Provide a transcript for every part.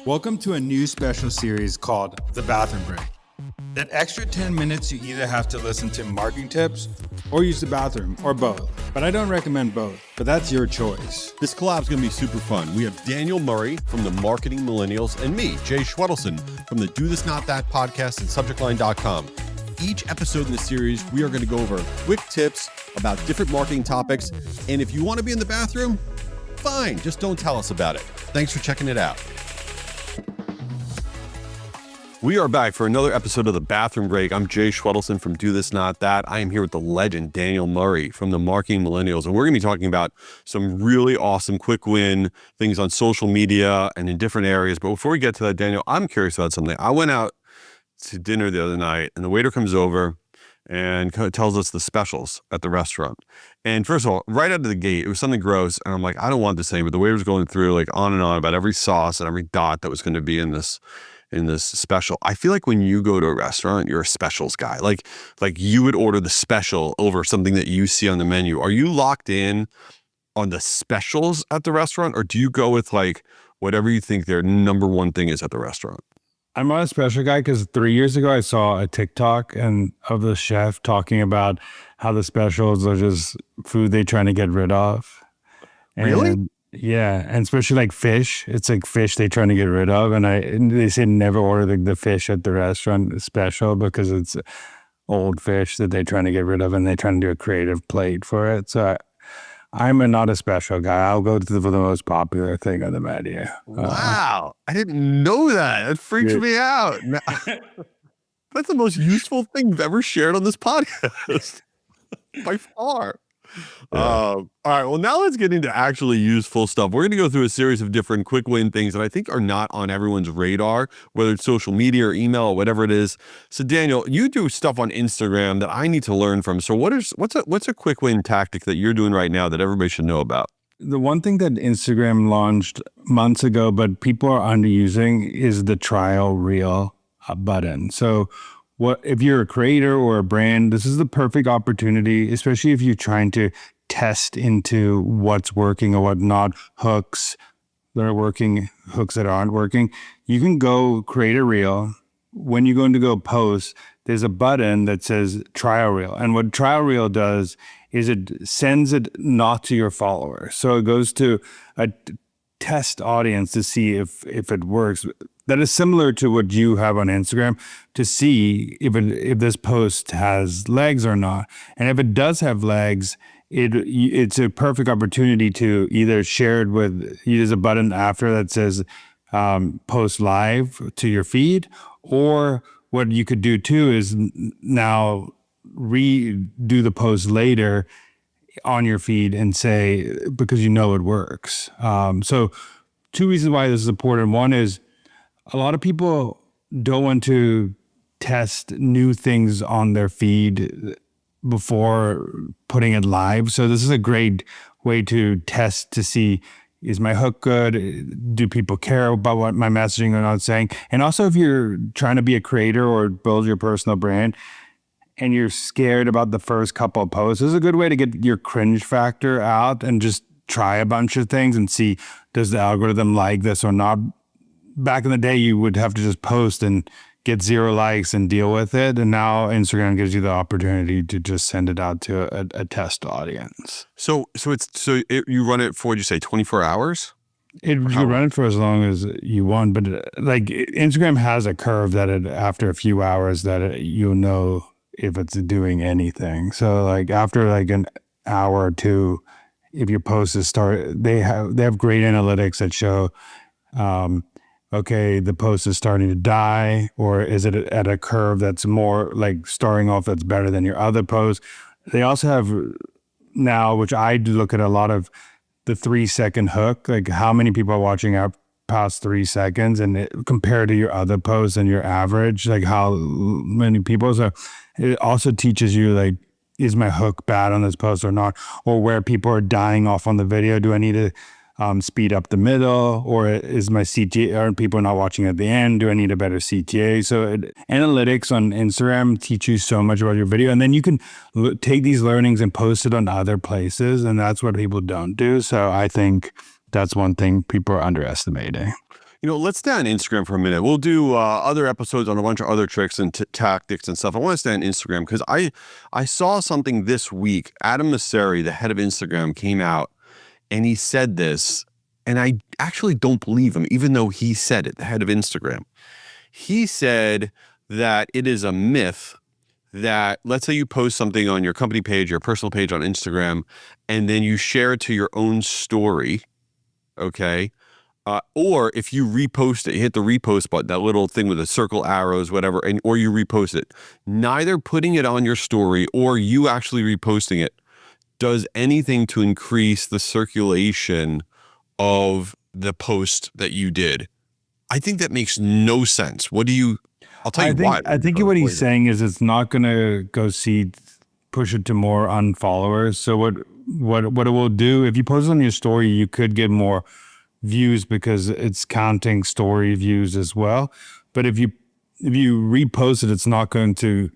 Welcome to a new special series called The Bathroom Break. That extra 10 minutes you either have to listen to marketing tips or use the bathroom or both. But I don't recommend both, but that's your choice. This collab is going to be super fun. We have Daniel Murray from the Marketing Millennials and me, Jay Schwedelson from the Do This Not That podcast and subjectline.com. Each episode in the series, we are going to go over quick tips about different marketing topics. And if you want to be in the bathroom, fine, just don't tell us about it. Thanks for checking it out. We are back for another episode of The Bathroom Break. I'm Jay Schwedelson from Do This Not That. I am here with the legend, Daniel Murray from the Marketing Millennials. And we're going to be talking about some really awesome quick win things on social media and in different areas. But before we get to that, Daniel, I'm curious about something. I went out to dinner the other night and the waiter comes over and tells us the specials at the restaurant. And first of all, right out of the gate, it was something gross. And I'm like, I don't want this thing. But the waiter was going through like on and on about every sauce and every dot that was going to be in this special. I feel like when you go to a restaurant, you're a specials guy. Like you would order the special over something that you see on the menu. Are you locked in on the specials at the restaurant, or do you go with like whatever you think their number one thing is at the restaurant? I'm not a special guy because 3 years ago I saw a TikTok of the chef talking about how the specials are just food they're trying to get rid of. Really? Yeah, and especially like fish. It's like fish they're trying to get rid of. And they say never order the fish at the restaurant special because it's old fish that they're trying to get rid of and they're trying to do a creative plate for it. So I'm not a special guy. I'll go to the most popular thing on the menu. Wow. I didn't know that. That freaks me out. That's the most useful thing you've ever shared on this podcast by far. Yeah. All right. Well, now let's get into actually useful stuff. We're going to go through a series of different quick win things that I think are not on everyone's radar, whether it's social media or email or whatever it is. So Daniel, you do stuff on Instagram that I need to learn from. So what's a quick win tactic that you're doing right now that everybody should know about? The one thing that Instagram launched months ago, but people are underusing, is the trial reel button. So if you're a creator or a brand, this is the perfect opportunity, especially if you're trying to test into what's working or what not, hooks that are working, hooks that aren't working. You can go create a reel. When you're going to go post, there's a button that says trial reel. And what trial reel does is it sends it not to your followers. So it goes to a test audience to see if it works. That is similar to what you have on Instagram to see if this post has legs or not. And if it does have legs, it's a perfect opportunity to either share it with, there's a button after that says post live to your feed, or what you could do too is now redo the post later on your feed and say, because you know it works. So two reasons why this is important. One is a lot of people don't want to test new things on their feed before putting it live. So this is a great way to test to see, is my hook good? Do people care about what my messaging or not saying? And also if you're trying to be a creator or build your personal brand and you're scared about the first couple of posts, this is a good way to get your cringe factor out and just try a bunch of things and see, does the algorithm like this or not? Back in the day, you would have to just post and get 0 likes and deal with it. And now Instagram gives you the opportunity to just send it out to a test audience. So you run it for, what'd you say, 24 hours? You run it for as long as you want, but like Instagram has a curve that after a few hours that you'll know if it's doing anything. So like after like an hour or two, if your post is they have great analytics that show, okay, the post is starting to die, or is it at a curve that's more like starting off that's better than your other posts? They also have now, which I do look at a lot of, the 3-second hook, like how many people are watching out past 3 seconds, and compared to your other posts and your average, like how many people. So it also teaches you like, is my hook bad on this post or not? Or where people are dying off on the video, do I need to speed up the middle, or is my CTA, are people not watching at the end? Do I need a better CTA? So analytics on Instagram teach you so much about your video, and then you can take these learnings and post it on other places, and that's what people don't do. So I think that's one thing people are underestimating. Let's stay on Instagram for a minute. We'll do other episodes on a bunch of other tricks and tactics and stuff. I want to stay on Instagram because I saw something this week. Adam Mosseri, the head of Instagram, came out and he said this, and I actually don't believe him, even though he said it, the head of Instagram. He said that it is a myth that, let's say you post something on your company page, your personal page on Instagram, and then you share it to your own story, okay? Or if you repost it, you hit the repost button, that little thing with the circle arrows, whatever, or you repost it. Neither putting it on your story or you actually reposting it does anything to increase the circulation of the post that you did. I think that makes no sense. I'll tell you why. I think what he's saying is it's not going to push it to more unfollowers. So what it will do, if you post it on your story, you could get more views because it's counting story views as well. But if you repost it, it's not going to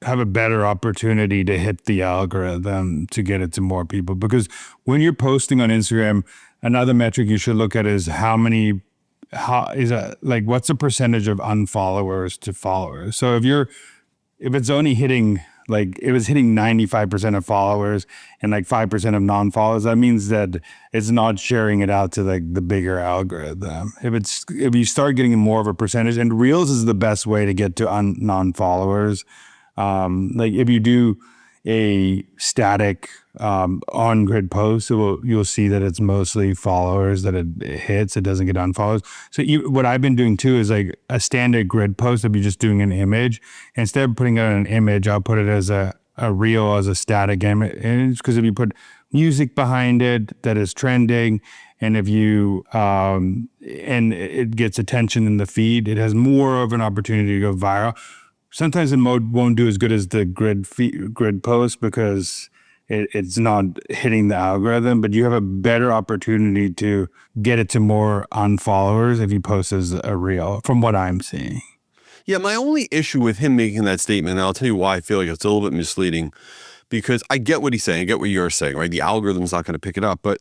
have a better opportunity to hit the algorithm to get it to more people. Because when you're posting on Instagram, another metric you should look at is what's the percentage of unfollowers to followers? So if it's only hitting, like it was hitting 95% of followers and like 5% of non-followers, that means that it's not sharing it out to like the bigger algorithm. If you start getting more of a percentage, and Reels is the best way to get to non-followers. Like if you do a static on-grid post, you'll see that it's mostly followers that it hits. It doesn't get unfollows. So what I've been doing too is like a standard grid post. If you're just doing an image, instead of putting it on an image, I'll put it as a reel, as a static image. Because if you put music behind it that is trending, and if you and it gets attention in the feed, it has more of an opportunity to go viral. Sometimes it won't do as good as the grid post because it's not hitting the algorithm, but you have a better opportunity to get it to more unfollowers if you post as a reel, from what I'm seeing. Yeah, my only issue with him making that statement, and I'll tell you why I feel like it's a little bit misleading, because I get what he's saying, I get what you're saying, right? The algorithm's not going to pick it up, but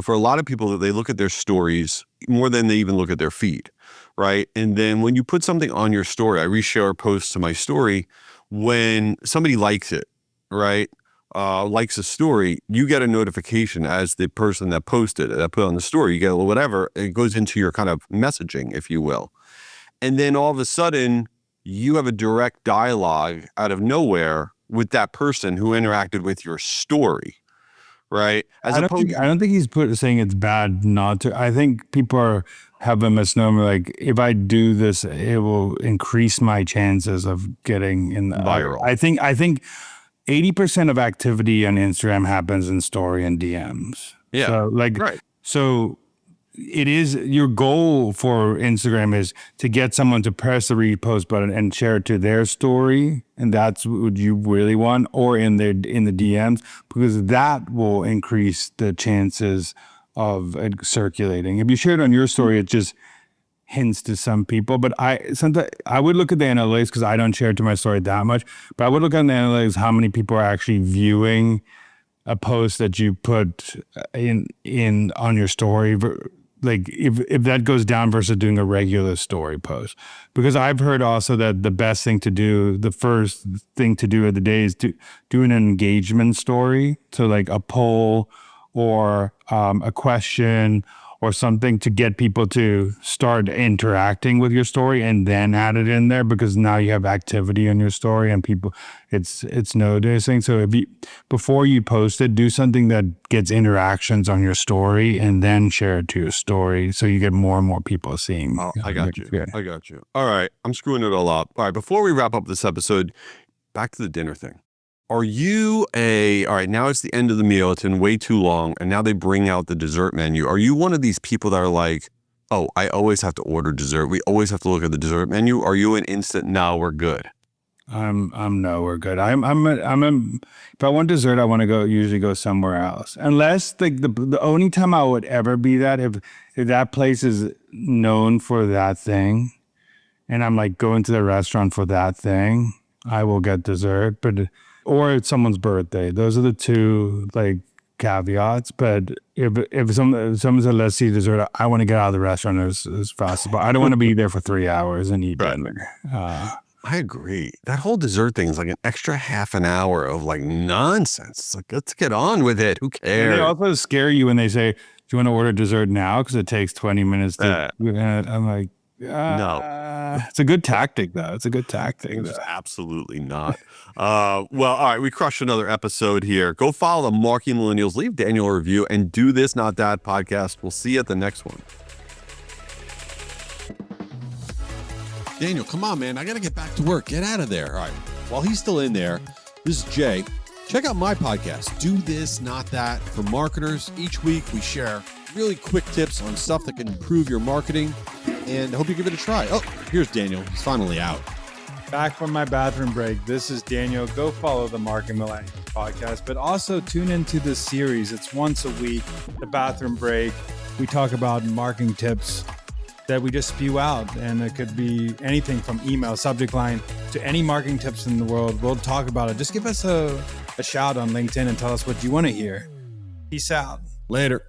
for a lot of people, they look at their stories more than they even look at their feed, right? And then when you put something on your story, I reshare a post to my story, when somebody likes it, right? Likes a story, you get a notification as the person that posted it, that put on the story, you get whatever, it goes into your kind of messaging, if you will. And then all of a sudden, you have a direct dialogue out of nowhere with that person who interacted with your story, right? I don't think he's saying it's bad not to. I think people have a misnomer, like if I do this, it will increase my chances of getting in the viral. I think 80% of activity on Instagram happens in story and DMs. Yeah. So right. So it is, your goal for Instagram is to get someone to press the repost button and share it to their story, and that's what you really want, or in the DMs, because that will increase the chances of it circulating. If you share it on your story, it just hints to some people. But sometimes I would look at the analytics, because I don't share it to my story that much, but I would look at the analytics, how many people are actually viewing a post that you put in on your story, like if that goes down versus doing a regular story post. Because I've heard also that the best thing to do, the first thing to do of the day, is to do an engagement story. So like a poll or a question or something to get people to start interacting with your story, and then add it in there, because now you have activity on your story and people, it's noticing. So before you post it, do something that gets interactions on your story, and then share it to your story, so you get more and more people seeing. Oh, I got you. I got you. All right, I'm screwing it all up. All right, before we wrap up this episode, back to the dinner thing. Are you all right, now it's the end of the meal, it's been way too long, and now they bring out the dessert menu. Are you one of these people that are like, oh, I always have to order dessert, we always have to look at the dessert menu? Are you an instant, no, we're good? I'm no, we're good. If I want dessert, I want to usually go somewhere else. Unless the only time I would ever be that, if that place is known for that thing, and I'm like going to the restaurant for that thing, I will get dessert. Or it's someone's birthday. Those are the two like caveats, but if someone said, let's see dessert, I want to get out of the restaurant as fast as possible. I don't want to be there for 3 hours and eat dinner. I agree. That whole dessert thing is like an extra half an hour of like nonsense. It's like, let's get on with it. Who And cares? they also scare you when they say, do you want to order dessert now? Because it takes 20 minutes to. I'm like, No. It's a good tactic, though. It's a good tactic. It's absolutely not. Well, all right. We crushed another episode here. Go follow the Marketing Millennials. Leave Daniel a review and Do This, Not That podcast. We'll see you at the next one. Daniel, come on, man. I got to get back to work. Get out of there. All right. While he's still in there, this is Jay. Check out my podcast, Do This, Not That, for marketers. Each week we share really quick tips on stuff that can improve your marketing, and I hope you give it a try. Oh, here's Daniel. He's finally out. Back from my bathroom break. This is Daniel. Go follow the Marketing Millennials podcast, but also tune into this series. It's once a week, the bathroom break. We talk about marketing tips that we just spew out, and it could be anything from email, subject line, to any marketing tips in the world. We'll talk about it. Just give us a shout on LinkedIn and tell us what you want to hear. Peace out. Later.